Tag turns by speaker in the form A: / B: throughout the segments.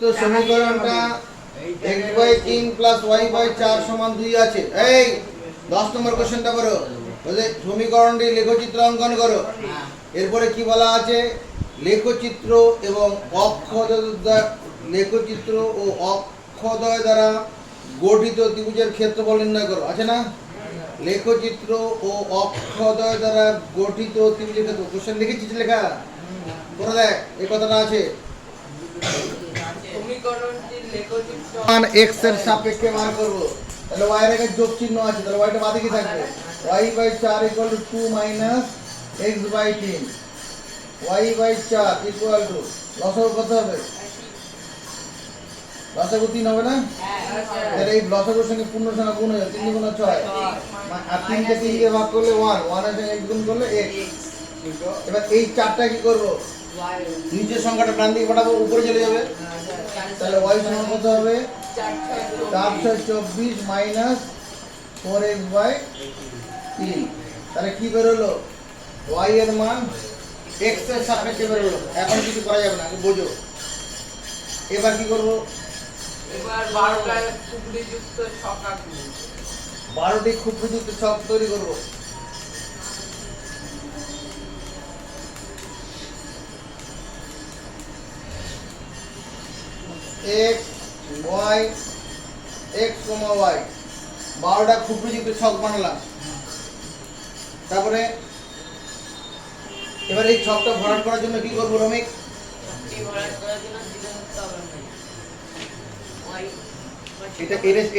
A: তো সমীকরণটা x/3 + y/4 = 2 আছে। এই 10 নম্বর কোশ্চেনটা করো। বলে সমীকরণটি লেখচিত্র অঙ্কন করো। এরপরে কি বলা আছে? লেখচিত্র এবং লেখচিত্র ও অক্ষদ্বয় দ্বারা গঠিত ত্রিভুজের ক্ষেত্রফল নির্ণয় করো। আছে না? লেখচিত্র ও অক্ষদ্বয় দ্বারা গঠিত ত্রিভুজের ক্ষেত্রফল। কোশ্চেন লিখেছিস লেখা? করে দেখ, এই কথাটা আছে।
B: সমীকরণটির লেখচিত্র
A: মান x এর সাপেক্ষে মান করব। তাহলে y এর আগে যোগ চিহ্ন আছে, তাহলে y টা বাদে কি থাকবে? y/4 = 2 - x/3 y/4 = লসাগু কত হবে? লসাগু 3 হবে না? তাহলে এই লসাগুর সঙ্গে পূর্ণ সংখ্যা গুণ হয়ে যাবে। 3 গুণ 6 আর 3 কে 3 দিয়ে ভাগ করলে 1 1 এর সঙ্গে x গুণ করলে x। এবার এই চারটা কি করব? নিচের সংখ্যাটা ডান দিকে পাঠাবো, উপরে চলে যাবে। তাহলে y সমান কত হবে? 424 - 4x/3। তাহলে কি বের হলো? y এর মান x এর সাপেক্ষে বের হলো। এখন কিছু করা যাবে না, আগে বোঝো। এবার কি করব?
B: এবার 12টা খুবড়িযুক্ত ছক আঁকবো।
A: 12টি খুবড়িযুক্ত ছক তৈরি করব। x y x, y 12টা খুবড়িযুক্ত ছক বানালাম। তারপরে এবার এই ছকটা ভরাট করার জন্য কি করব রমিক?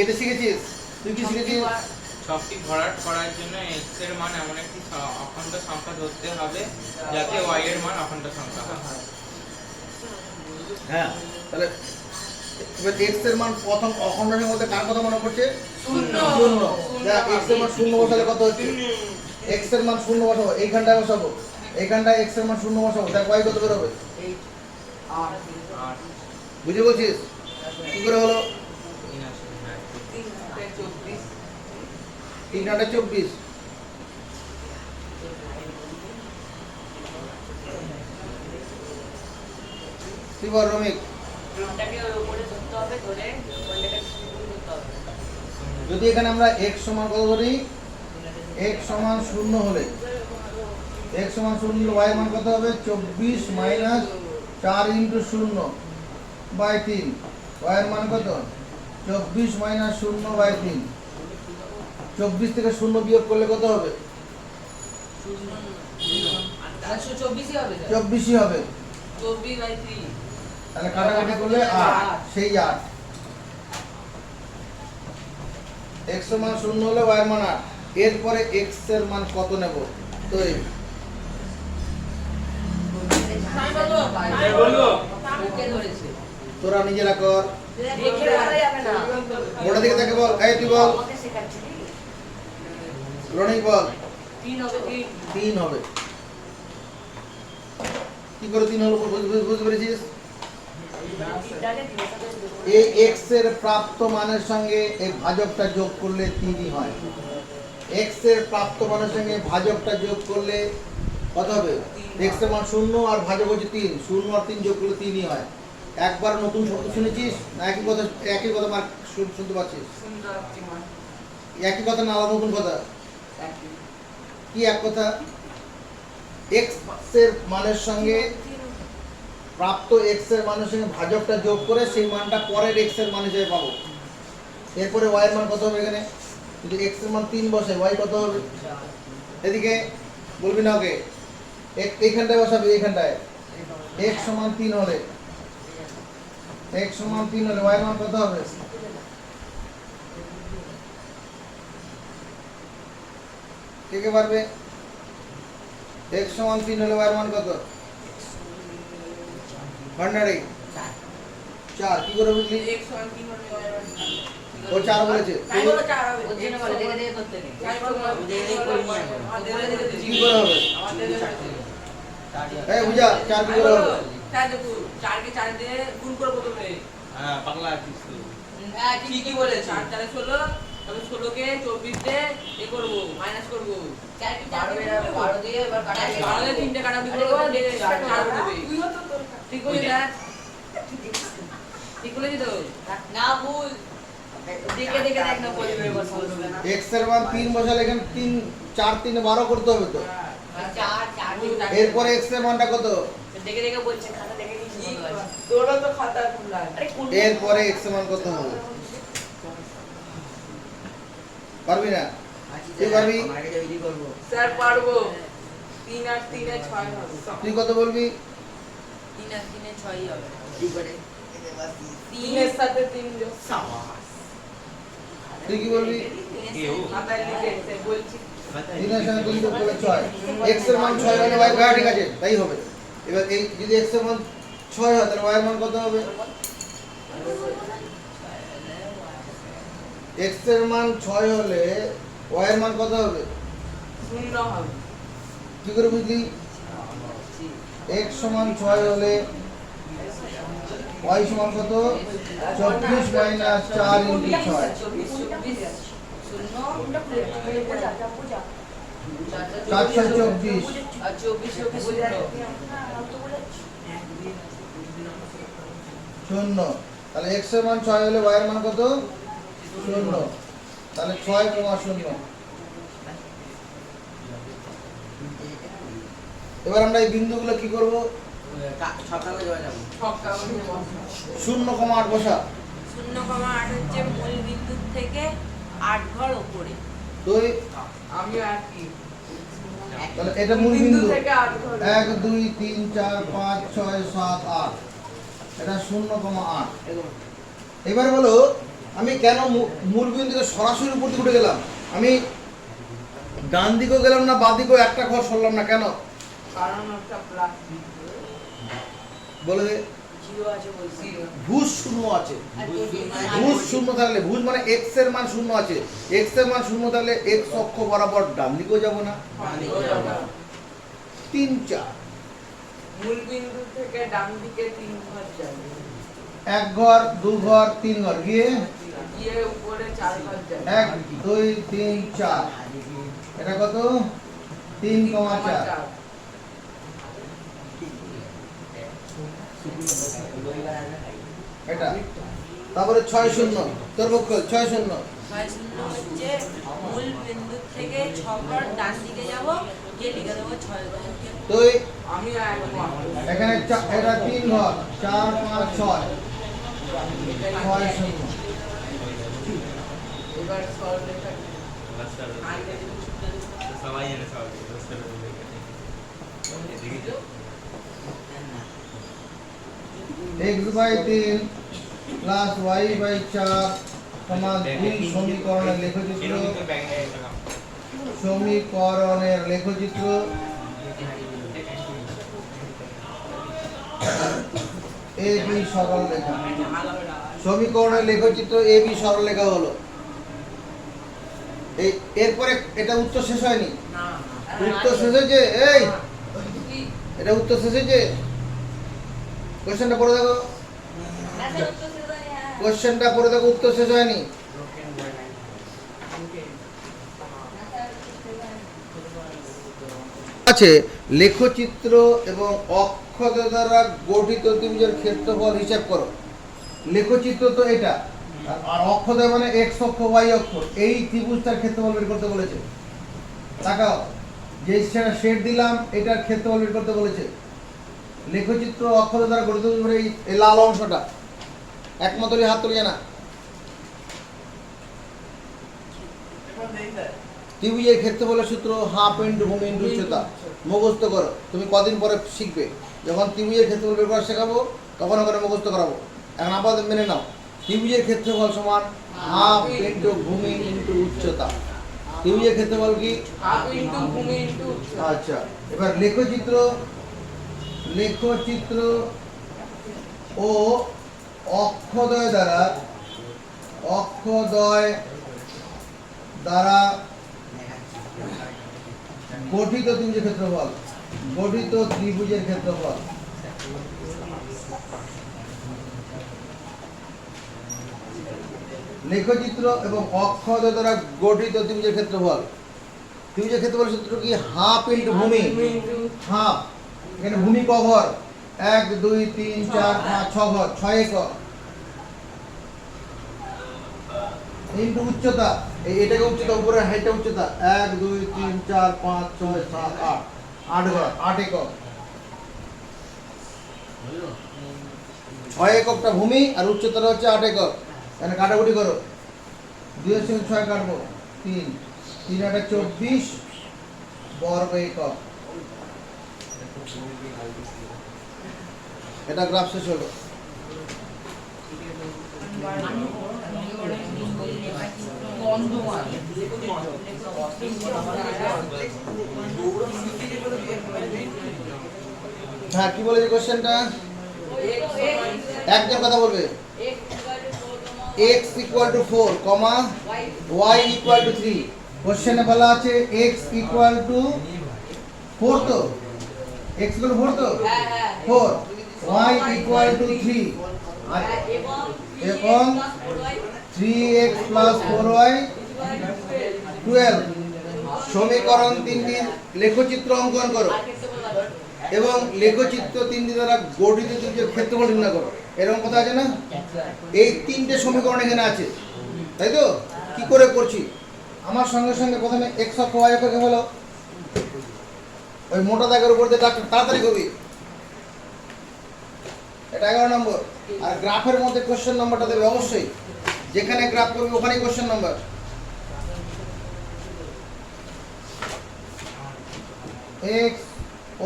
A: এটা শিখেছিস? তুই কি শিখেছিস?
C: ছকটি ভরাট করার জন্য x এর মান এমন একটি অখণ্ড সংখ্যা ধরতে হবে যাতে y এর মান অখণ্ড সংখ্যা হয়।
A: হ্যাঁ, তাহলে এবার x এর মান প্রথম অখণ্ড সংখ্যার মধ্যে কার কথা মনে পড়ছে?
B: শূন্য।
A: শূন্য। যা x এর মান শূন্য বসালে কত হচ্ছে? x এর মান শূন্য বসাবো, এইখানটায় বসাবো। এইখানটায় x এর মান শূন্য বসাবো, দেখ y কত বের হবে?
B: 8
A: বুঝে বলছিস? কি করে হলো? 3 × 24। কি বল রমিক? যদি এখানে আমরা x সমান কত ধরি? x সমান 0 হলে x সমান 0 হলে y মান কত হবে? 24 - 4 × 0/3। y এর মান কত? 24 - 0/3। 24 থেকে 0 বিয়োগ করলে কত হবে?
B: 124 হবে।
A: 24ই হবে।
B: 24/3
A: তাহলে কাটাকাটি করলে 8, সেই 8। x সমান 0 হলে y এর মান 8। এরপরে x এর মান কত নেব? তো এই তোরা নিজেরা কর। ওটা দিকে তাকে বল, এই তুই বল, রনিক বল। 3 হবে। কি করে 3 হলো বুঝতে পেরেছিস? এই x এর প্রাপ্ত মানের সঙ্গে এই ভাজকটা যোগ করলে 3ই হয়। x এর প্রাপ্ত মানের সঙ্গে ভাজকটা যোগ করলে কত হবে? x এর মান 0 আর ভাজক হচ্ছে 3। 0 আর 3 যোগ করলে 3ই হয়। একবার নতুন শব্দ শুনেছিস না একই কথা মার্ক শুনতে পাচ্ছিস? একই কথা না আলাদা নতুন কথা? কি এক কথা? x এর মানের সঙ্গে প্রাপ্ত x এর মানের সঙ্গে ভাজকটা যোগ করে সেই মানটা পরের x এর মান হিসেবে পাবো। এরপরে y এর মান কত হবে? এখানে যদি x এর মান 3 বসে y কত হবে? এদিকে বলবি না ওকে, এইখানটায় বসাবি, এইখানটায় x সমান 3 হলে y এর মান কত হবে? কে পারবে? x সমান 3 হলে y এর মান কত? 108 4। কি করে বুঝলি?
B: x সমান 3 হলে
A: ও 4 বলেছে।
B: তাই বলো 4 হবে। ওজনে বলে দেখে করতে নেই। তাই বলো
A: কি করে হবে? এই বুঝা 4 কি করে হবে?
B: 4 দেখো 4 কে 4 দিয়ে গুণ করে প্রথমে।
C: হ্যাঁ, পাগলা আছিস তুই।
B: হ্যাঁ ঠিকই বলেছ। 4 4 16, তবে 16 কে 24 দিয়ে এ করব, মাইনাস করব। 4 কে 12 দিয়ে এবার কাটা 12 দিয়ে 3টে কাটাকুটি করব, 4 হবে। ঠিক বলি না? ঠিক বলেছি তো?
D: না ভুল দেখে দেখে দেখ না পরিবারের কথা বলবে না
A: x এর মান 3 বসালে এখানে 3 4 3 12 করতে হবে তো।
D: চার চার
A: এরপরে x এর মানটা কত?
D: দেখে দেখে বলছে খাতা দেখে নিয়েছি মনে হয়
B: তোরও তো খাতা খোলা।
D: আরে কোন
A: এরপরে x এর মান কত হবে? পারবি না? তুই পারবি?
B: স্যার পারবো। 3 আর 3 এ 6 হবে।
A: তুই কত বলবি?
D: 3 আর 3 এ 6ই হবে
A: কি করে?
B: 3 এর সাথে 3 যোগ।
A: তুই কি বলবি?
B: খাতায় লিখেছে বলছি।
A: 3 এর সঙ্গে 3 যোগ করলে 6। x এর মান 6 হলে y ঠিক আছে, তাই হবে। এবার এই যদি x এর মান 6 হয় তাহলে y এর মান কত হবে? x এর মান 6 হলে y এর মান কত হবে?
B: 0 হবে।
A: কি করে বুঝলি? x সমান 6 হলে y সমান কত? 24 মাইনাস 4 ইনটু 6। 424
D: আর 24
A: শূন্য। তাহলে x এর মান 6 হলে y এর মান কত? 0। তাহলে 6 কমা 0। এবার আমরা এই বিন্দুগুলো কি করব?
B: ছক্কা মানে বসা।
A: 0,8 বসা।
D: 0,8 হচ্ছে মূল বিন্দু থেকে 8 ঘর উপরে
A: তুই
B: আমি আর কি
A: তাহলে এটা মূল বিন্দু
B: থেকে 8 ঘর।
A: 1 2 3 4 5 6 7 8। এটা 0,8। এবার বলো আমি কেন মূল বিন্দু থেকে সরাসরি উপর দিকে উঠে গেলাম? আমি ডান দিকেও গেলাম না, বাঁ দিকেও একটা ঘর সরলাম না, কেন?
B: কারণ একটা প্লাস
A: বলে দে।
D: 0 আছে বলছি
A: ভুজ শূন্য আছে।
D: আর
A: ভুজ শূন্য থাকলে ভুজ মানে x এর মান শূন্য আছে, x এর মান শূন্য থাকলে x অক্ষ বরাবর ডান দিকেও যাব না। 3 4
B: মূল বিন্দু থেকে ডান দিকে 3 ঘর যাবে।
A: 1 ঘর 2 ঘর 3 ঘর গিয়ে
B: গিয়ে উপরে 4 ঘর যাবে।
A: 1 2 3 4। এটা কত? 3,4। এটা তারপরে 6 শূন্য তোর পক্ষ 6 শূন্য
D: 6 0 হচ্ছে মূল বিন্দু থেকে 6 ঘর ডান দিকে যাব গিয়ে লিখে দেবো 6 ঘর
A: তুই
B: আমি আর এক ঘর।
A: এখানে এটা 3 ঘর 4 5 6 6 শূন্য।
B: এবার সরলরেখা
C: সবাই জানে সবাই
A: x by 3 plus y by 4 সমান 2 সমীকরণের লেখচিত্র। সমীকরণের লেখচিত্র a b সরল রেখা। সমীকরণের লেখচিত্র a b সরল রেখা হলো। এই এরপরে এটা উত্তর শেষ হয়নি।
B: না
A: উত্তর শেষ হয়েছে? এই এটা উত্তর শেষ হয়েছে? কোশ্চেনটা পড়ে দেখো, কোশ্চেনটা পড়ে দেখো, উত্তর শেষ হয়নি। আছে লেখচিত্র এবং অক্ষর দ্বারা গঠিত ত্রিভুজের ক্ষেত্রফল হিসাব করো। লেখচিত্র তো এটা, আর অক্ষদ্বয় মানে x অক্ষ y অক্ষ। এই ত্রিভুজটার ক্ষেত্রফল বের করতে বলেছে। তাকাও, যে সেটা শেড দিলাম এটার ক্ষেত্রফল বের করতে বলেছে। লেখচিত্র অক্ষর দ্বারা গঠিত ত্রিভুজের এই লাল অংশটা একমাত্রই হাত তুলে না। ত্রিভুজের ক্ষেত্রফলের সূত্র হাফ ইনটু ভূমি ইনটু উচ্চতা। মুখস্থ করো, তুমি কদিন পরে শিখবে। যখন ত্রিভুজের ক্ষেত্রফল বের করা শেখাবো তখন ওখানে মুখস্থ করাবো। এখন আপাতত মেনে নাও, ত্রিভুজের ক্ষেত্রফল সমান হাফ ইনটু ভূমি ইনটু উচ্চতা। ত্রিভুজের ক্ষেত্রফল কি?
B: হাফ ইনটু ভূমি ইনটু উচ্চতা।
A: আচ্ছা, এবার লেখচিত্র, লেখচিত্র ও অক্ষদ্বয় দ্বারা, অক্ষদ্বয় দ্বারা গঠিত ত্রিভুজের ক্ষেত্রফল, গঠিত ত্রিভুজের ক্ষেত্রফল। লেখচিত্র এবং অক্ষদ্বয় দ্বারা গঠিত ত্রিভুজের ক্ষেত্রফল। ত্রিভুজের ক্ষেত্রফল সূত্র কি? হাফ ইনটু ভূমি। হাফ, এখানে ভূমি ক ঘর? 1 2 3 4 5 6 ঘর, 6 একক। ইন্টু উচ্চতা, এটাকে উচ্চতা, উপরের হাইটটা উচ্চতা, 1 2 3 4 5 6 7 8, 8 ঘর, 8 একক। 6 এককটা ভূমি আর উচ্চতাটা হচ্ছে 8 একক। তাহলে কাটাকুটি করো, 2 এর সঙ্গে 6 কাটবো, 3 3 8 24 বর্গ একক। এটা গ্রাফ শেষ হলো। হ্যাঁ, কি বলেছে কোশ্চেনটা? একজন কথা বলবে। x equal to 4, y equal to 3। কোশ্চেনে বলা আছে x equal to 4, তো x equal to 4, তো 4, y equal to 3 আর এবং 3x plus 4y 12। সমীকরণ 3টির লেখচিত্র অঙ্কন করো এবং লেখচিত্র 3টি দ্বারা গঠিত ত্রিভুজের ক্ষেত্রফল নির্ণয় করো। এরকম কথা আছে না? এই 3টে সমীকরণ এখানে আছে, তাই তো? কি করে করছি? আমার সঙ্গে সঙ্গে প্রথমে x অক্ষ y অক্ষকে হলো ওই মোটা দাগের উপর দিয়ে তাড়াতাড়ি করবি। এটা 11 নম্বর। আর গ্রাফের মধ্যে কোশ্চেন নাম্বারটা দেবে অবশ্যই, যেখানে গ্রাফ করবি ওখানেই কোশ্চেন নাম্বার। x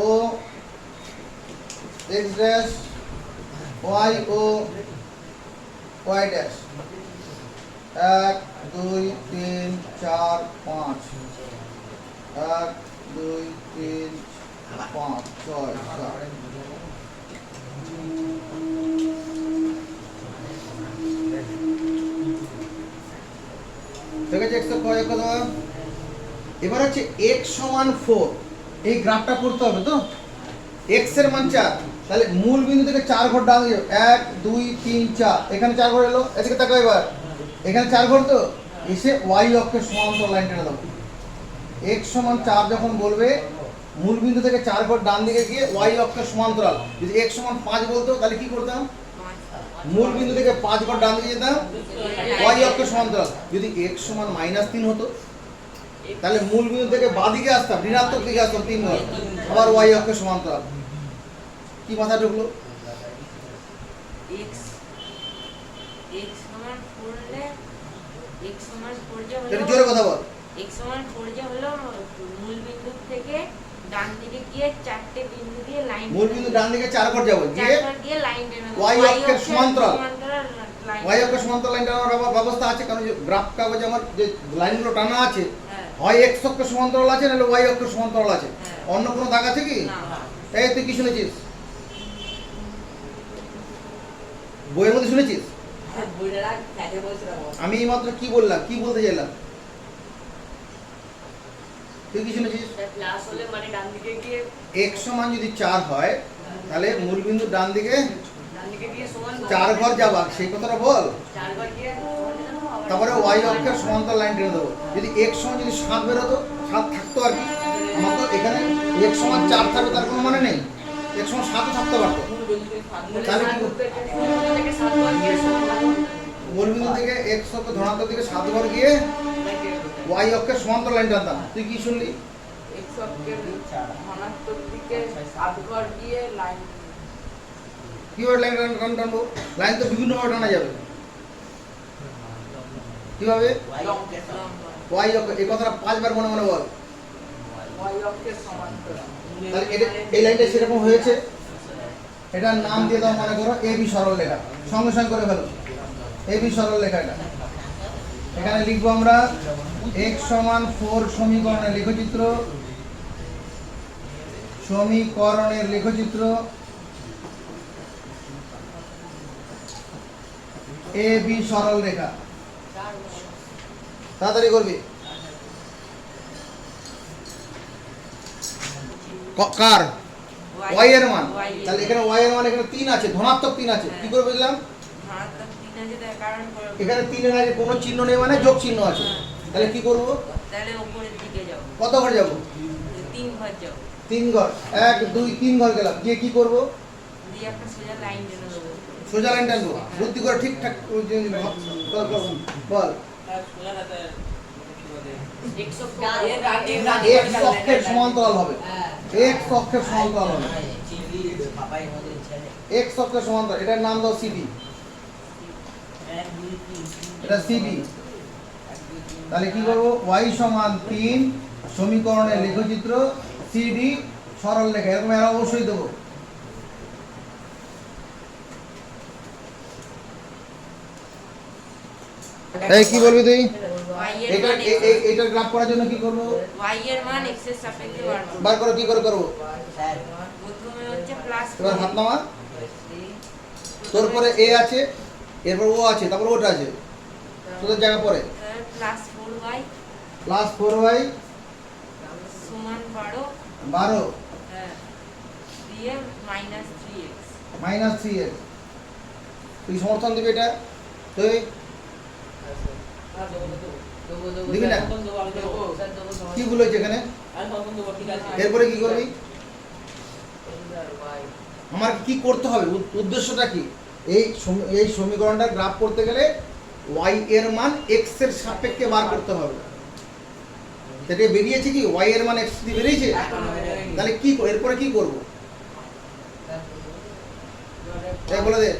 A: ও x ড্যাশ, y ও y ড্যাশ, 1 2 3 4 5, 1 2 3 5 6 7। ঠিক আছে, x অক্ষ y অক্ষ দেওয়া। এবার হচ্ছে x সমান 4, এই গ্রাফটা করতে হবে তো। x এর মান 4, তাহলে মূল বিন্দু থেকে 4 ঘর ডান দিকে 1 2 3 4, এখানে 4 ঘর এলো। এদিকে তাকাও, এবার এখানে 4 ঘর, তো এসে y অক্ষের সমান্তরাল লাইন টেনে দাও। x সমান 4 যখন বলবে, মূল বিন্দু থেকে 4 ঘর ডান দিকে গিয়ে y অক্ষের সমান্তরাল। যদি x সমান 5 বলতো তাহলে কি করতাম? মূল বিন্দু থেকে 5 ঘর ডান দিকে যেতাম, y অক্ষের সমান্তরাল। যদি x সমান -3 হতো তাহলে মূল বিন্দু থেকে বাঁদিকে আসতাম, ঋণাত্মক দিকে আসতাম 3 ঘর, আবার y অক্ষের সমান্তরাল। কি মাথা ঢুকলো?
D: x সমান 4 হলে x সমান 4 যে
A: একটু
D: হলো
A: জোরে কথা বল।
D: x সমান 4 যে হলো মূল বিন্দু থেকে ডান দিকে গিয়ে 4টে বিন্দু দিয়ে লাইন,
A: মূল বিন্দু ডান দিকে 4 ঘর যাব, গিয়ে
D: 4 গিয়ে লাইন টেনে দেবো।
A: y অক্ষের সমান্তরাল
D: লাইন,
A: y অক্ষের সমান্তরাল লাইন টানার ব্যবস্থা আছে, কারণ যে গ্রাফ কাগজে আমার যে লাইনগুলো টানা আছে,
D: হ্যাঁ।
A: হয় x অক্ষের সমান্তরাল আছে নাহলে y অক্ষের সমান্তরাল আছে।
D: হ্যাঁ।
A: অন্য কোনো দাগ আছে কি?
D: না।
A: এই তুই কি শুনেছিস? বইয়ের মধ্যে শুনেছিস? আমি এইমাত্র কি বললাম, কি বলতে চাইলাম? তুই কি শুনেছিস?
D: প্লাস হলে মানে ডান দিকে গিয়ে
A: x সমান যদি 4 হয় তাহলে মূল বিন্দু ডান দিকে
D: ডান দিকে গিয়ে সমান
A: 4 ঘর যাবা, সেই কথাটা বল।
D: 4 ঘর গিয়ে
A: তারপরে y অক্ষের সমান্তরাল লাইন টেনে দেবো। যদি x সমান যদি 7 বেরোতো, 7 থাকতো আর কি, আমার তো এখানে x সমান 4 থাকবে তার কোনো মানে নেই, x সমান 7 ও থাকতে পারতো। তাহলে কি করতে?
D: থেকে 7 ঘর গিয়ে সমান
A: মূল বিন্দু থেকে x অক্ষ ধনাত্মক দিকে 7 ঘর গিয়ে y অক্ষের সমান্তরাল লাইন টানতাম। তুই কি শুনলি?
B: x অক্ষের ধনাত্মক দিকে 7 ঘর গিয়ে লাইন।
A: কিভাবে লাইন টানবো? লাইন তো বিভিন্ন ভাবে টানা যাবে। কিভাবে? y অক্ষ, এই কথাটা 5 বার মনে মনে বল।
B: y অক্ষের সমান্তরাল।
A: তাহলে এই লাইনটা সেরকম হয়েছে, এটার নাম দিয়ে দাও, মনে করো AB সরল রেখা। সঙ্গে সঙ্গে করে ফেলো, AB সরল রেখা। এটা এখানে লিখবো আমরা x সমান 4 সমীকরণের লেখচিত্র, সমীকরণের লেখচিত্র AB সরল রেখা। তাড়াতাড়ি করবি। কার? y এর মান। তাহলে এখানে y এর মান এখানে 3 আছে, ধনাত্মক 3 আছে। কি করে বুঝলাম?
D: ধনাত্মক 3 আছে তার কারণ
A: এখানে 3 এর আগে কোনো চিহ্ন নেই, মানে যোগ চিহ্ন আছে। তাহলে কি করব?
D: তাহলে উপরের দিকে যাও,
A: কত ঘর যাব?
D: 3 ঘর যাও,
A: 3 ঘর, 1 2 3 ঘর গেলাম। গিয়ে কি করব?
D: দিয়ে একটা সোজা লাইন টেনে দেবো।
A: সোজা লাইন টানবো, বুদ্ধি করে ঠিকঠাক বল। এক্স অক্ষের সমান্তরাল হবে, এক্স অক্ষের সমান্তরাল হবে, এক্স অক্ষের সমান্তরাল। এটার নাম দাও সিডি, এটা সিডি। তাহলে কি করবো, y সমান 3 সমীকরণের লেখচিত্র সিডি সরল রেখা, এরকম এরা অবশ্যই দেবো। এই কি বলবি তুই? এটা এটার গ্রাফ করার জন্য কি করব?
D: y এর মান x এর সাপেক্ষে বার করব।
A: বার করো, কি করে করব?
D: প্রথমে হচ্ছে প্লাস
A: এবার হাত নামা। তোর পরে a আছে, এরপর ও আছে, তারপর ওটা আছে, তোদের জায়গা পরে
D: প্লাস 4y
A: প্লাস 4y
D: সমান 12
A: 12
D: হ্যাঁ দিয়ে মাইনাস 3x
A: মাইনাস 3x। তুই সমর্থন দিবি এটা? তুই দিবি না? কি ভুল হয়েছে এখানে? এরপরে কি করবি? আমার কি করতে হবে, উদ্দেশ্যটা কি? এই সমীকরণটা গ্রাফ করতে গেলে y এর মান x এর সাপেক্ষে বার করতে হবে। সেটা বেরিয়েছে কি, y এর মান x দিয়ে বেরিয়েছে? তাহলে কি এরপরে কি করব? তাই বলে দে।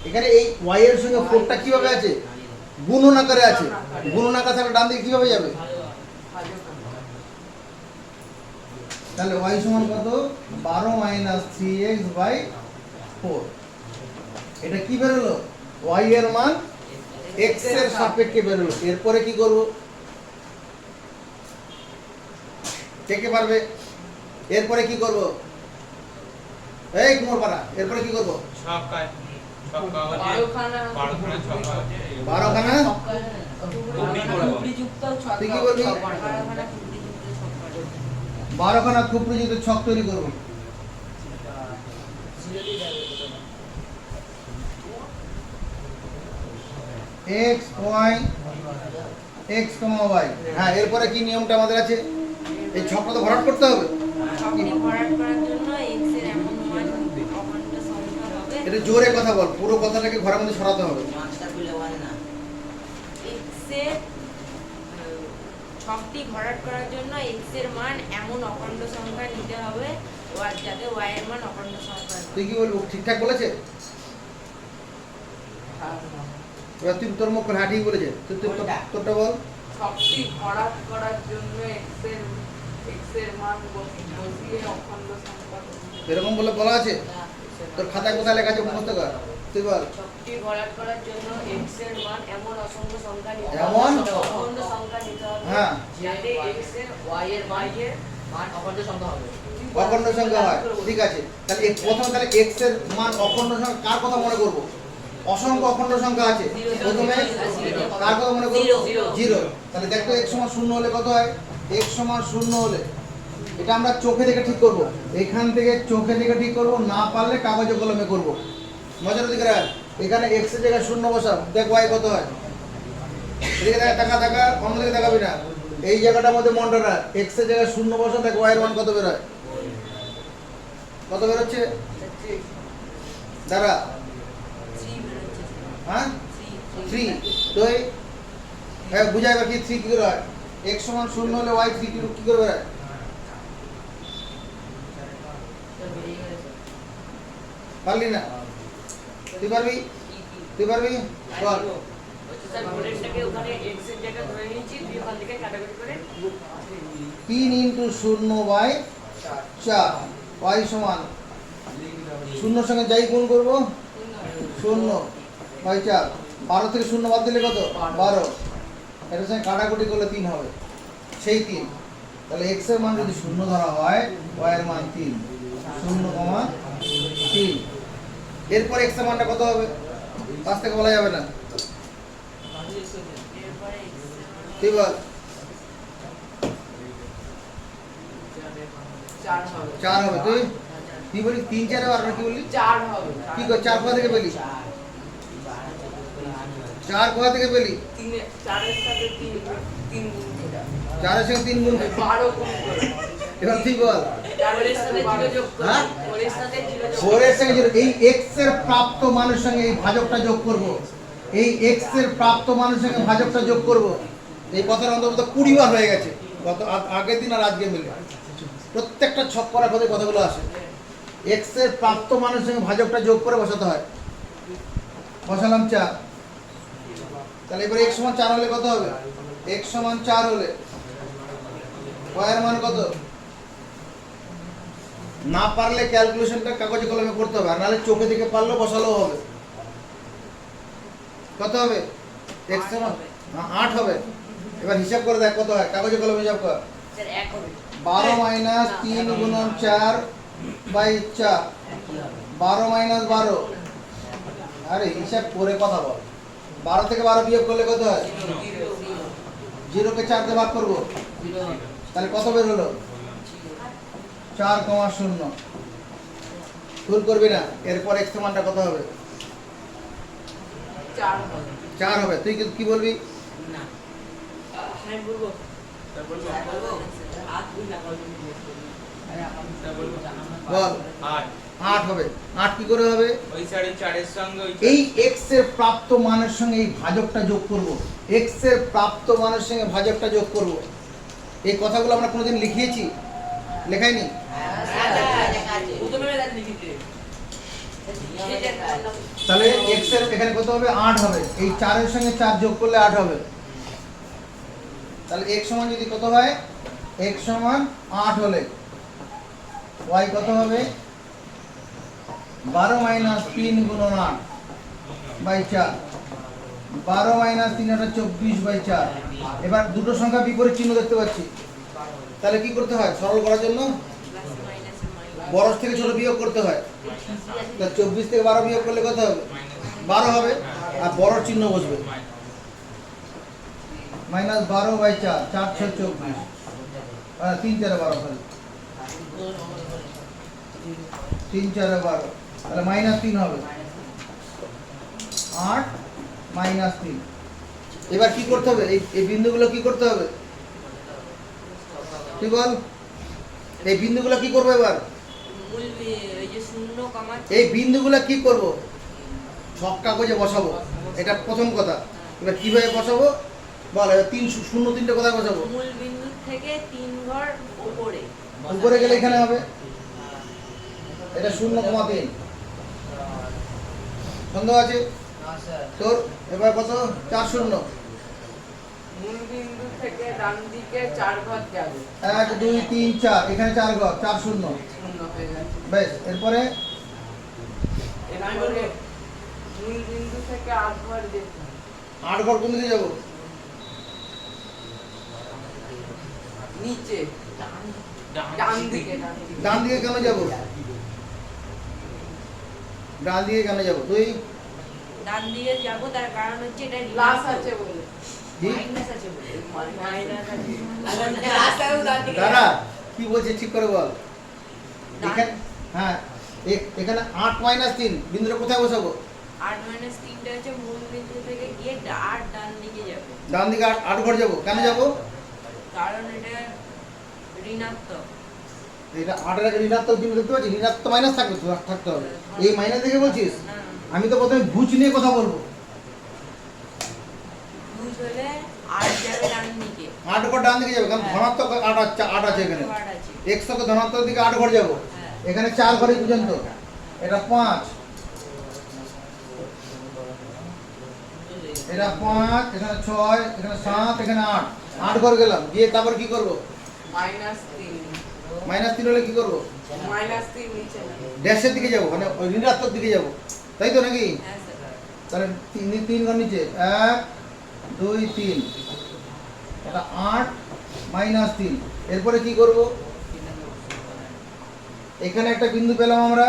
A: এখানে এই y এর সঙ্গে 4টা কিভাবে আছে? গুণন আকারে আছে। গুণন আকারে তাহলে ডান দিকে কিভাবে যাবে? তাহলে y সমান কত? 12 মাইনাস 3x বাই 4। এটা কি বেরোলো? y এর মান x এর সাপেক্ষে বেরোলো। এরপরে কি করব? কে পারবে? এরপরে কি করব? এই কুমার পাড়া, এরপরে কি করব?
C: ছক্কা হচ্ছে 12খানা ছক্কা হচ্ছে
A: 12খানা
D: যুক্ত ছক
A: তুই কি বলবি? 12খানা খুপড়িযুক্ত ছক তৈরি করব। x y x, y। হ্যাঁ, এরপরে কি নিয়মটা আমাদের আছে? এই ছকটা তো ভরাট করতে হবে।
D: ছকটি ভরাট করার জন্য x এর এমন মান অখণ্ড সংখ্যা হবে
A: এটা জোরে কথা বল, পুরো কথাটাকে ঘরের মধ্যে সরাতে হবে।
D: x এর ছকটি ভরাট করার জন্য x এর মান এমন অখণ্ড সংখ্যা নিতে হবে যাতে y এর মান অখণ্ড সংখ্যা হয়।
A: তুই কি বলবো? ঠিকঠাক বলেছে? এবার তুই তোর মুখ হ্যাঁ ঠিক বলেছে। তোরটা বল।
B: ছকটি ভরাট করার জন্য x এর মান বসিয়ে অখণ্ড সংখ্যা
A: এরকম বলে বলা আছে? তোর খাতায় কোথায় লেখা আছে মুখস্থ কর। তুই বল।
B: ছকটি ভরাট করার জন্য x এর মান এমন অসংখ্য সংখ্যা নিতে হবে,
A: এমন?
B: অখণ্ড সংখ্যা নিতে হবে
A: হ্যাঁ।
B: যাতে x এর y এর মান অখণ্ড সংখ্যা হবে।
A: অখণ্ড সংখ্যা হয়, ঠিক আছে। তাহলে প্রথমে তাহলে x এর মান অখণ্ড সংখ্যা কার কথা মনে করব? অসংখ্য অখণ্ড সংখ্যা আছে, প্রথমে কার কথা মনে করব? 0। তাহলে দেখো x সমান 0 হলে কত হয়? x সমান 0 হলে এটা আমরা চোখে দেখে ঠিক করব। এখান থেকে চোখে দেখে ঠিক করব, না পারলে কাগজে কলমে করব। মজার দিকে রাখ। এখানে x এর জায়গায় 0 বসাও, দেখ y কত হয়। এদিকে টাকা অন্যদিকে দেখাবি না। এই জায়গাটার মধ্যে মনটা রাখ, x এর জায়গায় 0 বসাও, দেখ y এর মান কত বের হয়। কত বের হচ্ছে? দাঁড়া,
D: 3 বেরোচ্ছে
A: হ্যাঁ
D: 3
A: 3। তো এই হ্যাঁ বুঝাই বা কি 3 কি করে হয়? x সমান 0 হলে y 3 কি করে বের হয়? পারলি না? তুই পারবি? তুই পারবি? বল।
B: স্যার বোর্ডেরটাকে ওখানে x এর জায়গা ধরে নিয়েছি, তুই ওখান থেকে কাটাকুটি করে
A: 3 × 0/4 y সমান 0 সঙ্গে যাই গুণ করব 0/4। 12 থেকে 0 বাদ দিলে কত? 12। এটার সঙ্গে কাটাকুটি করলে 3 হবে, সেই 3। তাহলে x এর মান যদি 0 ধরা হয়, y এর মান 3, 0,3। এরপর x এর মানটা কত হবে? পাঁচ থেকে বলা যাবে না।
D: এরপরে x এর মান
A: তুই বল।
B: 4 হবে।
A: 4 হবে। তুই বলি 3 4 আর কি বললি?
B: 4 হবে।
A: কি কর 4 কোথা থেকে পেলি? 4 কোথা থেকে পেলি?
B: 4 এর সাথে 3 গুণ করে
A: 4 এর সঙ্গে 3 গুণ
B: 12 গুণ করে
A: এবার তুই বল।
B: 4 এর সাথে 0 যোগ করে
A: হ্যাঁ?
B: 4 এর সাথে 0 যোগ
A: 4 এর সঙ্গে এই x এর প্রাপ্ত মানের সঙ্গে এই ভাজকটা যোগ করব। এই এক্স এর প্রাপ্ত মানের সঙ্গে ভাজকটা যোগ করব। এই কথার অন্তর্গত 20 বার হয়ে গেছে গত আগের দিন আর আজকে মিলে। প্রত্যেকটা ছক করার পথে কথাগুলো আসে। এক্স এর প্রাপ্ত মানের সঙ্গে ভাজকটা যোগ করে বসাতে হয়। বসালাম 4, তাহলে এবারে x সমান 4 হলে কত হবে? x সমান 4 হলে y এর মান কত? না পারলে ক্যালকুলেশনটা কাগজে কলমে করতে হবে, আর নাহলে চোখে দেখে পারলেও বসালেও হবে। কত হবে? x সমান 8 হবে। এবার হিসাব করে দেখ কত হয়, কাগজে কলমে হিসাব কর।
D: স্যার 1 হবে
A: 12 মাইনাস 3 গুণন 4 বাই 4, 12 মাইনাস 12। আরে হিসাব করে কথা বল। 12 থেকে 12 বিয়োগ করলে কত হয়? 0 কে 4 দিয়ে ভাগ করব, তাহলে কত বের হলো? 4,0। ভুল করবি না। এরপর x এর মানটা কত হবে? 4 হবে। তুই কি বলবি?
B: না
D: আমি বলবো
C: তা বলবো
D: হাত দুই না
C: তা বলবো
A: বল।
C: 8
A: 8 হবে। 8 কি করে হবে?
C: ওই সাড়ে 4 এর সঙ্গে ওই
A: এই x এর প্রাপ্ত মানের সঙ্গে এই ভাজকটা যোগ করব। x এর প্রাপ্ত মানের সঙ্গে ভাজকটা যোগ করব। এই কথাগুলো আমরা কোনোদিন লিখিয়েছি? লেখাইনি?
B: প্রথমে লিখিতে
A: তাহলে x এর এখানে কত হবে? 8 হবে। এই 4 এর সঙ্গে 4 যোগ করলে 8 হবে। তাহলে x সমান যদি কত হয়? x সমান 8 হলে y কত হবে? 12 মাইনাস 3 গুণন 8 বাই 4, 12 মাইনাস 3 এটা 24 বাই 4। এবার দুটো সংখ্যা বিপরীত চিহ্ন দেখতে পাচ্ছি, তাহলে কি করতে হয়? সরল করার জন্য বড় থেকে ছোট বিয়োগ করতে হয়। তা 24 থেকে 12 বিয়োগ করলে কত হবে? 12 হবে, আর বড় চিহ্ন বসবে। মাইনাস 12 বাই 4, 4 6 24, 3 4 12, সরি 3 4 12, তাহলে মাইনাস 3 হবে। 8 মাইনাস 3। এবার কি করতে হবে? এই বিন্দুগুলো কি করতে হবে? তুই বল। এই বিন্দুগুলো কি করবো এবার?
D: মূল এই যে শূন্য কমা
A: এই বিন্দুগুলো কি করব? ছক কাগজে বসাবো, এটা প্রথম কথা। এবার কিভাবে বসাবো বল। 3 0 3টে কোথায় বসাবো?
D: মূল বিন্দু থেকে 3 ঘর উপরে
A: উপরে গেলে এখানে হবে। এটা 0,3। সন্দেহ আছে তোর? এবার কত? 4 0।
B: মূল বিন্দু থেকে ডান দিকে 4 ঘর যাবে
A: 1 2 3 4, এখানে 4 ঘর, 4 0।
B: শূন্য হয়ে গেছে।
A: বেশ, এরপরে
B: এরপরে মূল বিন্দু থেকে 8 ঘর যেতে হবে।
A: 8 ঘর কোন দিকে যাবো?
B: নিচে ডান দিকে ডান দিকে
A: ডান দিকে কেন যাবো? ডান দিকে কেন যাবো? তুই
D: ডান দিকে যাবো, তার কারণ হচ্ছে এটা
B: প্লাস আছে বলে
A: কি?
D: মাইনাস আছে বলে
B: মাইনাস আছে রাস্তায় ডান দিকে
A: দাদা কি বলছে ঠিক করে বল।
D: ডান-
A: এখানে হ্যাঁ, এখানে 8 মাইনাস 3 বিন্দুটা কোথায় বসাবো?
D: 8 মাইনাস 3টা হচ্ছে মূল বিন্দু থেকে গিয়ে 8 ডান দিকে যাবে,
A: ডান দিকে 8 ঘর যাবো। কেন যাবো?
D: কারণ এটা ঋণাত্মক।
A: এটা 8 এর আগে ঋণাত্মক বিন্দু দেখতে পাচ্ছি, ঋণাত্মক মাইনাস থাকতে হবে। এই মাইনাস দেখে বলছিস?
D: না
A: আমি তো প্রথমে ভুজ নিয়ে কথা বলবো।
D: ভুজ হলে 8 যাবে ডান দিকে,
A: 8 ঘর ডান দিকে যাবে, কারণ
D: হ্যাঁ।
A: ধনাত্মক 8 আছে এখানে।
D: 8 আছে।
A: x অক্ষ ধনাত্মক দিকে 8 ঘর যাবো।
D: হ্যাঁ।
A: এখানে 4 ঘরই পর্যন্ত, এটা 5, এটা 5, এখানে 6, এখানে 7, এখানে 8, 8 ঘর গেলাম। গিয়ে তারপর কি করব?
B: মাইনাস 3
A: মাইনাস 3 হলে কি করব?
B: মাইনাস 3 নিচে না
A: ড্যাশের দিকে যাব, মানে ওই ঋণাত্মক দিকে যাব, তাই তো নাকি?
D: হ্যাঁ স্যার।
A: তাহলে 3 ঘর নিচে 1 2 3, এটা 8 মাইনাস 3। এরপরে কি করব? এখানে একটা বিন্দু পেলাম আমরা,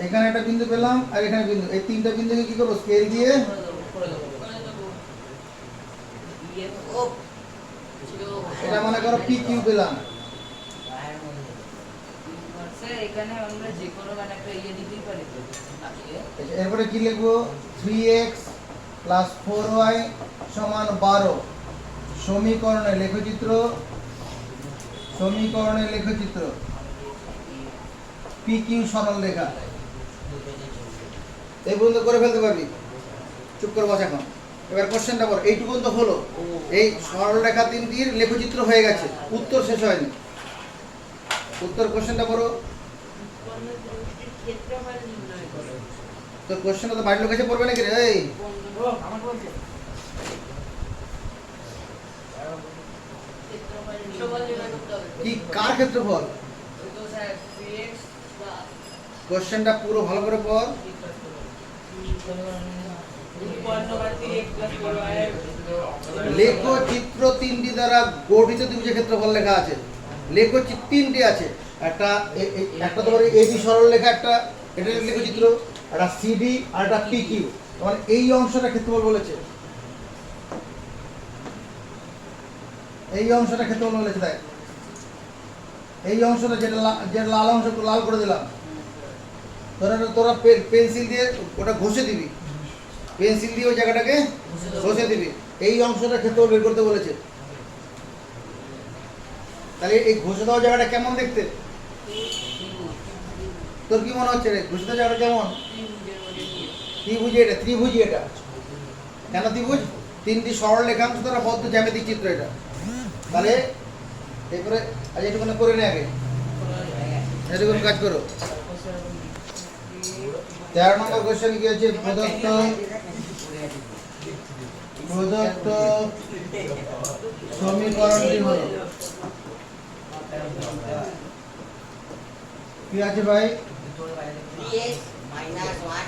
A: এখানে একটা বিন্দু পেলাম, আর এখানে বিন্দু। এই তিনটা বিন্দুকে কি করব? স্কেল দিয়ে এটা মনে করো পি কিউ পেলাম।
B: স্যার এখানে আমরা যে কোনো মানে একটা ইয়ে দিতেই পারি তো
A: এরপরে কি লিখবো? 3x প্লাস 4y সমান 12। সমীকরণে লেখচিত্র, সমীকরণে লেখচিত্র পি কিউ সরল রেখা। এই পর্যন্ত করে ফেলতে পারবি? চুপ করে বস এখন। এবার কোশ্চেনটা বল, এইটুকুন তো হলো, এই সরলরেখা তিনটির লেখচিত্র হয়ে গেছে, উত্তর শেষ হয়নি। উত্তর কোশ্চেনটা করো।
D: উৎপন্ন ত্রিভুজটির ক্ষেত্রফল নির্ণয় করো।
A: তো কোশ্চেনটা তো বাড়ির লোক এসে পড়বে নাকি রে? এই
D: ক্ষেত্রফল নির্ণয় করতে হবে।
A: কি কার ক্ষেত্রফল?
B: ওই তো স্যার 3x
A: কোশ্চেনটা পুরো ভালো করে পড়।
B: উৎপন্ন বা 3x + 4y এর
A: লেখচিত্র তিনটি দ্বারা গঠিত ত্রিভুজের ক্ষেত্রফল লেখা আছে। লেখচিত্র তিনটি আছে, একটা একটা তোমার এবি সরল লেখা, একটা এটা লেখচিত্র, একটা সিডি আর একটা পিকিউ। মানে এই অংশটা ক্ষেত্রফল বলেছে, এই অংশটা ক্ষেত্রফল বলেছে। তাই এই অংশটা যেটা লাল অংশ লাল করে দিলাম, তোরা পেন্সিল দিয়ে ওটা ঘষে দিবি, পেন্সিল দিয়ে ওই জায়গাটাকে ঘষে দিবি। এই অংশটা ক্ষেত্রফল বের করতে বলেছে। তাহলে এই ঘষে দেওয়া জায়গাটা কেমন দেখতে? তোর কি মনে হচ্ছে রে, ঘষে দেওয়া জায়গাটা কেমন? ত্রিভুজি এটা, ত্রিভুজি এটা। কেন ত্রিভুজ? তিনটি সরল রেখাংশ দ্বারা বদ্ধ জ্যামিতিক চিত্র এটা। তাহলে এরপরে আজ এটুকুন করে নে, আগে এটুকুন কাজ করো। 13 নম্বর কোশ্চেন কি আছে? প্রদত্ত সমীকরণটি হলো, কি আছে ভাই?
E: 3x minus 1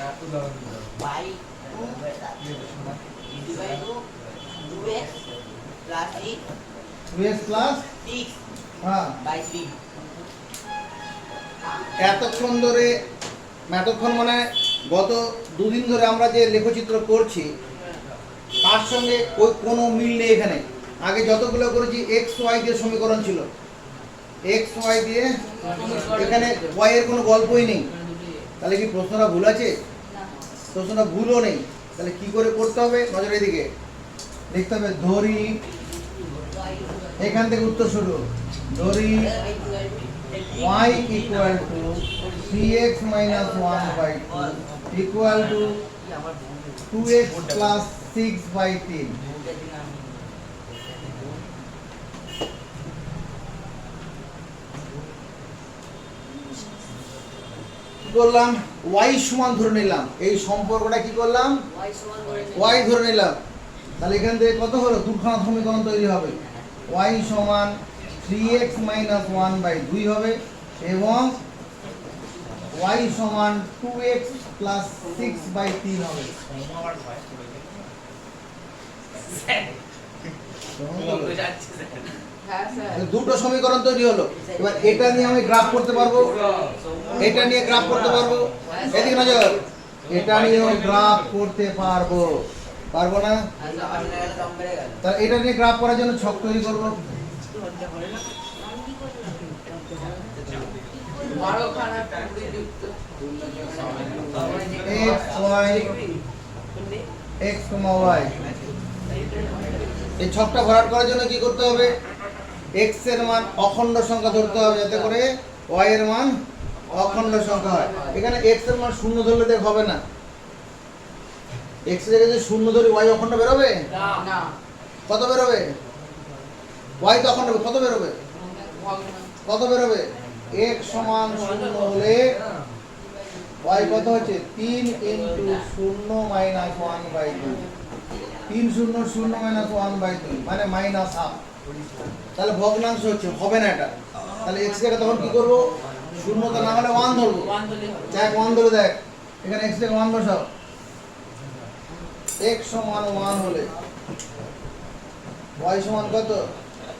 E: by 2 divided to 2x plus 6
A: 2x plus
E: 6
A: হ্যাঁ।
E: by 3.
A: এতক্ষণ মানে গত দুদিন ধরে আমরা যে লেখচিত্র করছি তার সঙ্গে ওই কোনো মিল নেই এখানে। আগে যতগুলো করেছি এক্স ওয়াই দিয়ে সমীকরণ ছিল, এক্স ওয়াই দিয়ে, এখানে ওয়াই এর কোনো গল্পই নেই। তাহলে কি প্রশ্নটা ভুল আছে? প্রশ্নটা ভুলও নেই। তাহলে কি করে করতে হবে? নজর এদিকে দেখতে হবে। ধরি, এখান থেকে উত্তর শুরু। ধরি y equal to 3x minus 1 by 2 equal to 2x plus 6 by 3. কি করলাম? y সমান ধরে নিলাম। এই সম্পর্কটা কি করলাম? y ধরে নিলাম। তাহলে এখান থেকে কত হলো? দুখানা সমীকরণ তৈরি হবে। y সমান 3x minus 1 by 2 হবে এবং y সমান 2x plus 6 by 3 হবে।
B: হ্যাঁ স্যার
A: দুটো সমীকরণ তৈরি হলো। এবার এটা নিয়ে আমি গ্রাফ করতে পারবো, এটা নিয়ে গ্রাফ করতে পারবো। এদিকে নজর, এটা নিয়েও গ্রাফ করতে পারবো, পারবো না? তাহলে এটা নিয়ে গ্রাফ করার জন্য ছক তৈরি করবো।
B: 12 খানা টুকরি যুক্ত
A: x y x, y। এই ছকটা ভরাট করার জন্য কি করতে হবে? x এর মান অখণ্ড সংখ্যা ধরতে হবে যাতে করে y এর মান অখণ্ড সংখ্যা হয়। এখানে x এর মান শূন্য ধরলে দেখ হবে না। x এর জায়গায় যদি শূন্য ধরি y অখণ্ড বেরোবে?
B: না
A: কত বেরোবে? y তো অখণ্ড, কত বেরোবে? কত বেরোবে? x সমান 0 হলে y কত হচ্ছে? 3 into 0 minus 1 by 2। 3 0 0 minus 1 by 2 মানে মাইনাস হাফ। তাহলে ভগ্নাংশ হচ্ছে, হবে না এটা। তাহলে x টাকে তখন কি করব? 0 তো না হলে 1 ধরবো।
B: 1 দিলেই হবে
A: দেখ 1 ধরে দেখ, এখানে x টাকে 1 বসাও। x সমান 1 হলে y সমান কত?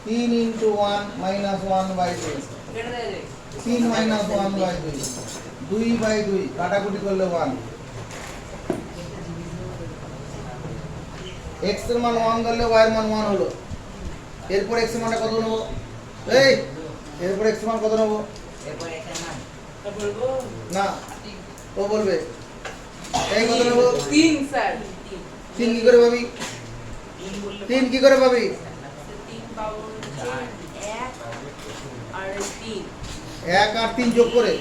A: 3 into 1 minus 1 by 2।
B: কেটে দে দে
A: 3 minus 1 by 2, 2 by 2 কাটাকুটি করলে 1। x এর মান 1 ধরলে y এর মান 1 হলো। এরপর x এর মানটা কত নেব? এই এরপর x এর মান কত নেব?
B: তা বলবো
A: না, ও বলবে। এই কত নেব?
B: 3 স্যার
A: 3 কি করে পাবি? 3 কি করে পাবি?
D: 3 পাবো 1 আর 3
A: 1 আর 3 যোগ করে,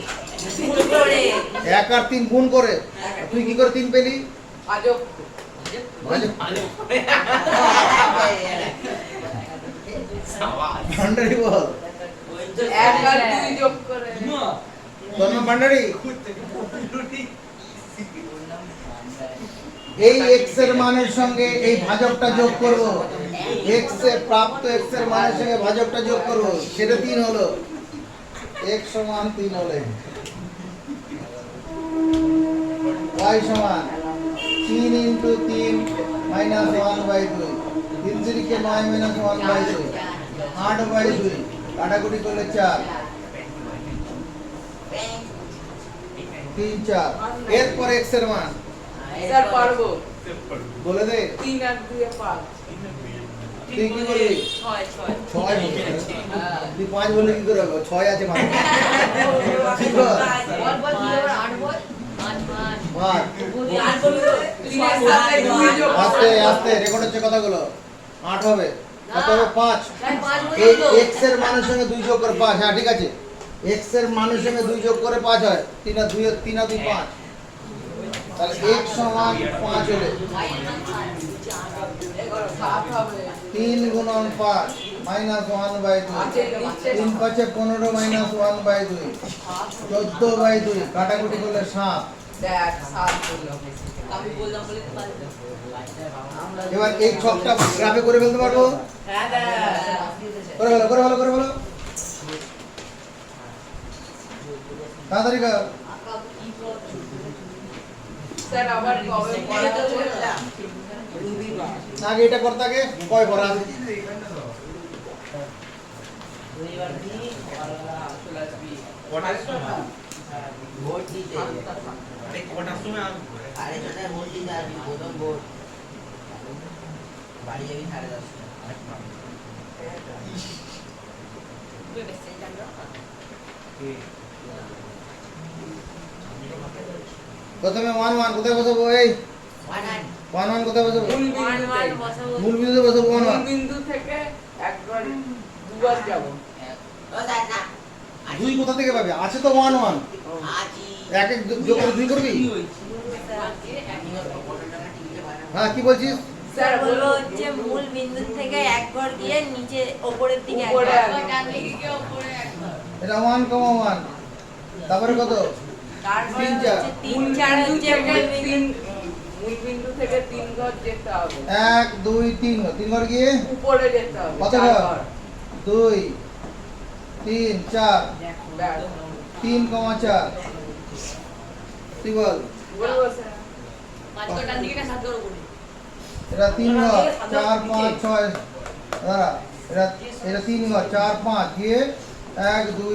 D: গুণ করে
A: 1 আর 3 গুণ করে। তুই কি করে 3 পেলি?
B: আজব
A: ভাজক ভান্ডারি বল
B: এক আর দুই যোগ করে
A: তোর নাম ভান্ডারি এই x এর মানের সঙ্গে এই ভাজকটা যোগ করব x এর প্রাপ্ত x এর মানের সঙ্গে ভাজকটা যোগ করব সেটা 3 হলো x সমান 3 হলে y সমান 3 into 3 minus 1 by 2 3 3 K 9 minus 1 by 2 8 by 2 কাটাকুটি করলে 4 3 4 এরপর x এর মান
B: স্যার পারবো
A: বলে দে
B: 3 আর 2 এ 5
A: তুই কি বলবি
D: 6
A: ছয় বলবি তুই 5 বলে কি করে হবে 6 আছে মানে ঠিক বল মার
B: 3 এর সাথে 2 যোগ
A: আস্তে আস্তে রেকর্ড হচ্ছে কথাগুলো 8 হবে কত হবে 5 এই x এর মানের সঙ্গে 2 যোগ করে 5 হ্যাঁ ঠিক আছে x এর মানের সঙ্গে 2 যোগ করে 5 হয় 3 আর 2 5 তাহলে x সমান 5 হলে
B: 7 হবে
A: 3 গুণন 5 minus 1 by 2 3 5 15 minus 1 by 2 14 by 2 কাটাকুটি করলে 7
B: দেখ 7 হলো
D: আমি বললাম বলে তো পারবে
A: এবার এই ছকটা গ্রাফে করে ফেলতে পারবো
B: হ্যাঁ দেখ
A: করে ফেলো তাড়াতাড়ি কর
B: স্যার আবার কবে পড়াতে
A: আগে এটা করতে আগে কয় করা আছে
C: কটার সময়
E: ভোট দিতে
C: আরে কটার সময় আসবো
E: আরে ছোটা ভোট দিতে আসবি প্রথম ভোট বাড়ি যাবি 10:30
A: প্রথমে 1 1 কোথায় বসাবো এই 1 1 কোথায় বসাবো মূল বিন্দুতে বসাবো 1 1
B: বিন্দু থেকে একবার দুবার যাব
A: দুই কোথা থেকে পাবে আছে তো 1 1 এক এক যোগ করে 2 করবি হ্যাঁ কি বলছিস
B: স্যার
D: বলবো হচ্ছে মূল বিন্দু থেকে এক ঘর গিয়ে নিচে উপরের দিকে এক
B: উপরে
D: ঘর।
B: এক ঘর।
A: এটা 1 1 তারপরে কত
D: তারপরে
A: 3 4
D: হচ্ছে 3 4 হচ্ছে
B: মূল বিন্দু থেকে 3 ঘর যেতে হবে
A: 1 2 3 3 ঘর গিয়ে
B: উপরে যেতে হবে
A: কত
B: 4
A: ঘর 2 3 4
B: ব্যাস
A: 3 4 তুই বল
B: বলবো স্যার
A: এটা 3 ঘর 4 5 6 দাঁড়া এটা 3 ঘর 4 5 গিয়ে 1 2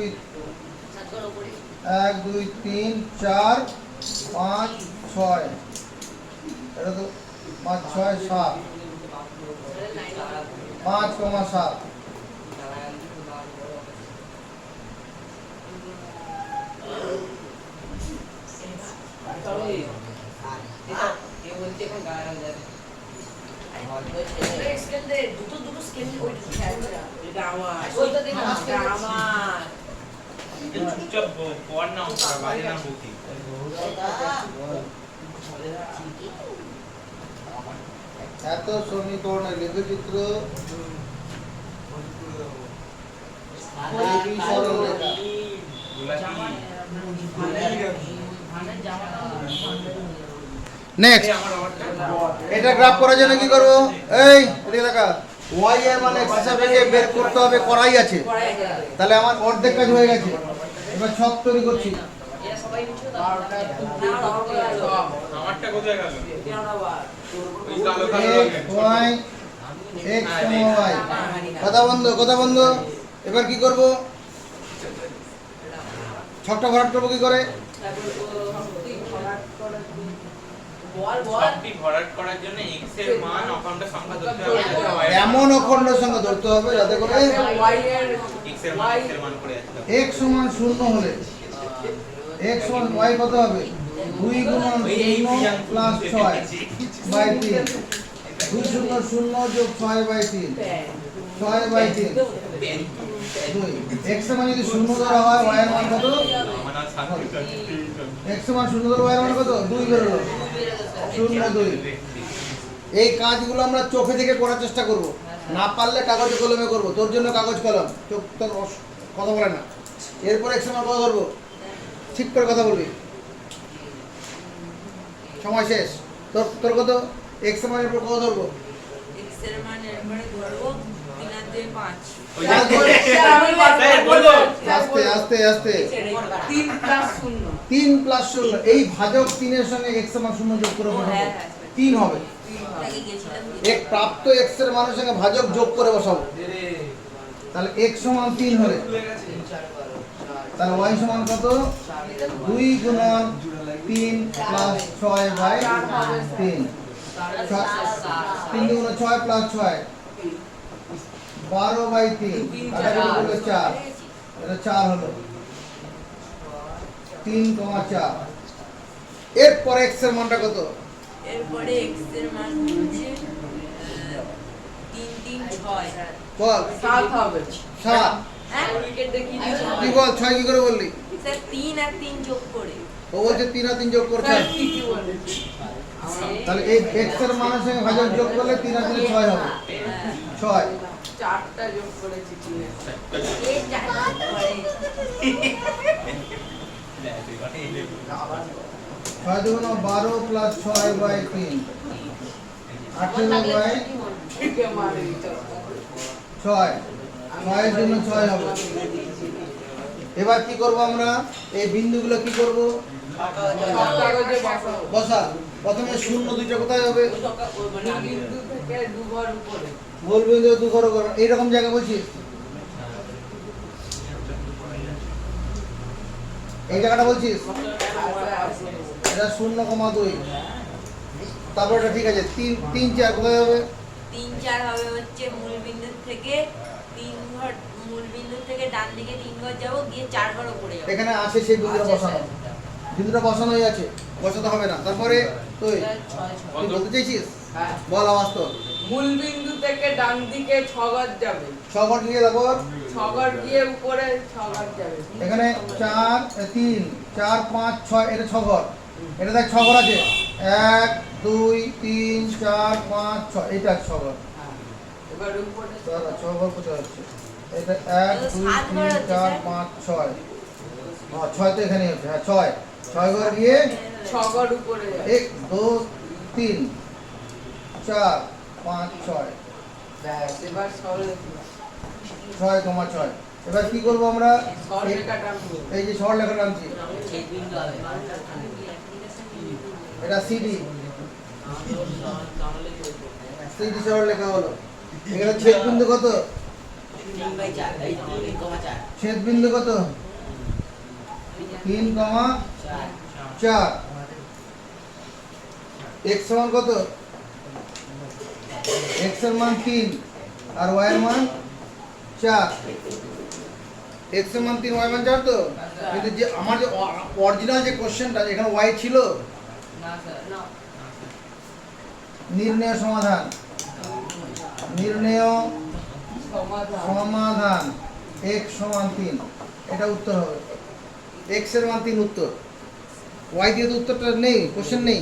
A: 1 2 3 4 5 6 এটা তো 5 6 7 5 7
B: এটা আমার
C: চুপচাপ পড় না বাজে না বকি
A: এত সমীকরণের লেখচিত্র খুবই সরল লেখা নেক্সট এটা গ্রাফ করার জন্য কি করব এই এদিকে দেখা y এর মানে x হিসাবে বের করতে হবে করাই আছে তাহলে আমার অর্ধেক কাজ হয়ে গেছে এবার ছক তৈরি করছি
C: আমারটা কোথায় গেল ওই কালো
A: x
C: কালো
A: y x y কথা বন্ধ এবার কি করব ছকটা ভরাট করব কি করে
C: সবটি ভরাট করার জন্য x এর মান অখণ্ড সংখ্যা ধরতে হবে যাতে y এর
A: এমন অখণ্ড সংখ্যা ধরতে হবে যাতে করে
B: y এর
C: x এর মান করে আসতে হবে
A: x সমান 0 হলে x সমান y কত হবে 2 গুণন 0 প্লাস 6 বাই 3 2 0 0 যোগ 6 বাই 3 6 বাই 3 2 x এর মান যদি 0 ধরা হয় y এর মান কত
C: আমার আর শান্তি
A: x এর মান 0 ধরা y এর মান কত 2 বের হলো 0 2 এই কাজগুলো আমরা চোখে দেখে করার চেষ্টা করব, না পারলে কাগজে কলমে করব। তোর জন্য কাগজ কলম, চোখ তোর কথা বলে না। এরপর এক সময় কথা ধরবো, ঠিক করে কথা বলবি, সময় শেষ। তোর তোর কত এক সময়ের পর কথা ধরবো।
D: x এর মান এরপরে ধরবো 3 আর 2 5
C: ওই যে-
A: আস্তে আস্তে আস্তে।
B: 3 প্লাস 0
A: 3 প্লাস 0, এই ভাজক 3 এর সঙ্গে x সমান 0 যোগ করে বসাবো,
D: হ্যাঁ,
A: 3 হবে।
D: আগে গেছিলাম
A: এক প্রাপ্ত x এর মানের সঙ্গে ভাজক যোগ করে বসাবো, তাহলে x সমান 3 হবে। তাহলে y সমান কত? 2 গুণন 3 প্লাস 6 বাই 3, 3 গুণন 6 প্লাস 6 12 বাই 3, আর এটা হলো 4, এটা 4 হলো 3,4। এরপর x এর মানটা কত?
D: এরপরে x এর মান হচ্ছে 3 3 6
A: বল।
B: 7 হবে
A: 7।
D: হ্যাঁ
B: উইকেট দেখি দিয়েছে
A: তুই বল 6 কি করে বললি?
D: স্যার 3 আর 3 যোগ করে
A: ও বলছে 3 আর 3 যোগ করছে।
B: কি বলে
A: তাহলে এই x এর মানের সঙ্গে ভাজক যোগ করলে 3 আর 3 6 হবে, 6।
B: 4টা যোগ করেছি কি
D: এই চারটা করে
A: 6 দুগুণ 12 প্লাস 6 বাই 3, 18 বাই
B: কে মারে
A: 6, 6 এর জন্য 6 হবে। এবার কি করব আমরা? এই বিন্দুগুলো কি করব?
B: সব কাগজে বসাবো
A: বসা। প্রথমে শূন্য দুইটা কোথায় হবে?
B: বিন্দু থেকে 2 ঘর উপরে
A: মূল বিন্দু 2 ঘর করো, এইরকম জায়গা বলছি। এই জায়গাটা বলছিস, এটা 0,2। তারপর এটা ঠিক আছে, 3 3 4 কোথায় হবে?
D: 3 4 হবে হচ্ছে মূল বিন্দু থেকে 3 ঘর, মূল বিন্দু থেকে ডান দিকে 3 ঘর যাব, গিয়ে 4 ঘর উপরে যাব।
A: এখানে আছে সেই বিন্দুটা বসানো, বিন্দুটা বসানোই আছে, বসাতে হবে না। তারপরে তুই
D: 6
A: তুই বলতে চাইছিস?
B: হ্যাঁ
A: বল আওয়াজ তো।
B: মূল বিন্দু থেকে ডান দিকে 6 ঘর যাবে
A: 6 ঘর দিয়ে তারপর
B: 6 ঘর গিয়ে উপরে 6 ঘর যাবে
A: এখানে 4 3 4 5 6, এটা 6 ঘর। এটা দেখ 6 ঘর আছে, 1 2 3 4 5 6, এটা 6 ঘর।
B: হ্যাঁ এবার উপরে
A: দাঁড়া, 6 ঘর কোথায় হচ্ছে? এটা 1 2
D: সাত ঘর
A: 3
D: হচ্ছে,
A: 4
D: স্যার।
A: 5 6, হ্যাঁ 6 তো এখানেই হচ্ছে, হ্যাঁ 6 ঘর গিয়ে
B: 6 ঘর উপরে যাবে
A: 1 2 3 4 5 6,
B: ব্যাস এবার সরল
A: 6,6। এবার কি করব আমরা?
B: সরলরেখা টানবো
A: এই যে সরলরেখা টানছি,
E: ছেদ বিন্দু হবে
A: এটা সিডি, সিডি সরলরেখা হলো। এখানে ছেদ বিন্দু কত?
E: 3/4 এই 3,4
A: ছেদ বিন্দু কত? 3,4। x সমান কত? x এর মান 3 আর y এর মান 4। x এর মান 3, y এর মান 4 তো? কিন্তু যে আমার যে অরিজিনাল যে কোশ্চেনটা, এখানে y ছিল।
B: না স্যার না
A: নির্ণয় সমাধান, নির্ণয়
B: সমাধান
A: সমাধান x সমান 3, এটা উত্তর হবে। x এর মান 3 উত্তর, y দিয়ে তো উত্তরটা নেই, কোশ্চেন নেই।